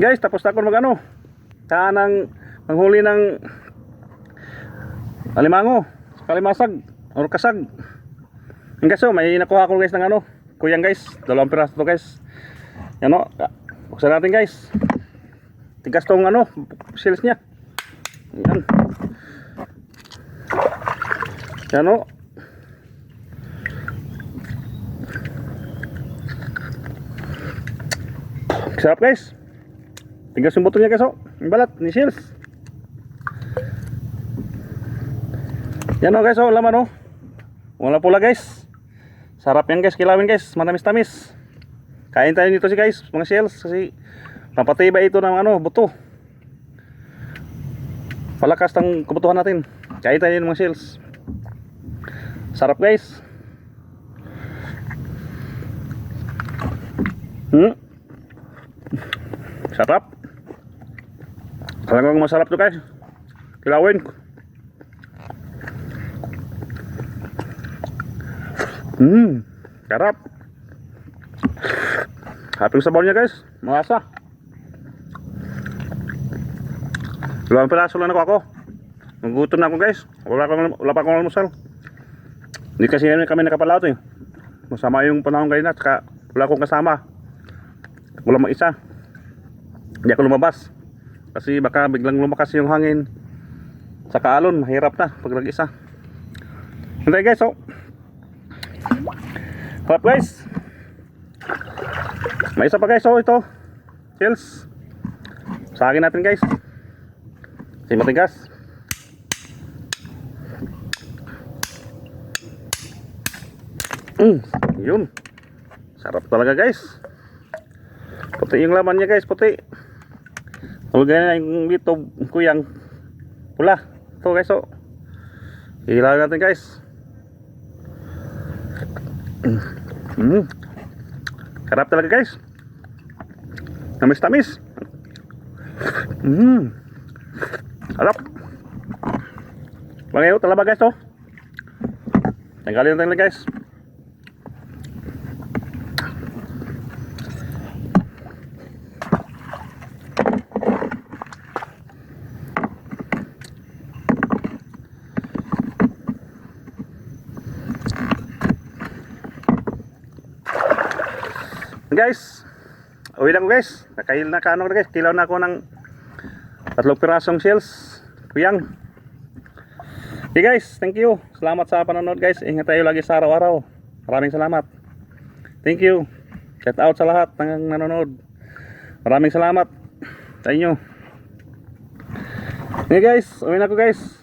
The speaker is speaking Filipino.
Guys, tapos na ako mag-ano. Kanang manghuli ng alimango, kalimasag, or kasag. Guys, so may nakuha ko guys ng ano, kuyang guys. 2 piraso to guys. Yan o. Buksan natin guys. Tigas tong ano, shells niya. Yan. Yan o. Sarap guys. Tigas yung buto niya guys o. Yung balat ni shells. Yan o guys o, laman o. Wala pula guys. Sarap yan guys, kilawin guys. Manamis-tamis. Kain tayo nito si guys, mga shells. Kasi papatibay ito ng ano, buto. Palakas ng kebutuhan natin. Kain tayo ng mga shells. Sarap guys. Sarap. Talagang masarap to guys. Kilawin. Sarap. Haping sabaw niya guys. Malasa. 2 piraso lang ako. Nagutom na ako guys. Wala pa akong almusal. Hindi kasi kami nakapalaot eh. Masama yung panahon ngayon at wala akong kasama. Wala mag-isa. Hindi ako lumabas. Kasi baka biglang lumakas yung hangin. Sa kaalon, mahirap na pag nag-isa. Hintay guys, oh. Harap guys. May isa pa guys, oh, ito. Shells. Sagin natin guys. Kasi matigas. Yun. Sarap talaga guys. Puti yung laman niya guys, puti. Tulad na yung dito, kuyang pula. Ito guys, oh. Hilahin natin guys. Sarap talaga guys. Tamis-tamis. Sarap. Magayo talaba guys, oh. Tanggalin natin guys. Guys, uwi na ko guys. Nakail na ka ano guys. Kilaw na ako ng 3 pirasong shells. Kuyang. Okay guys, thank you. Salamat sa panonood guys. Ingat tayo lagi sa araw-araw. Maraming salamat. Thank you. Shout out sa lahat ng nanonood. Maraming salamat sa inyo. Okay guys, uwi na ko guys.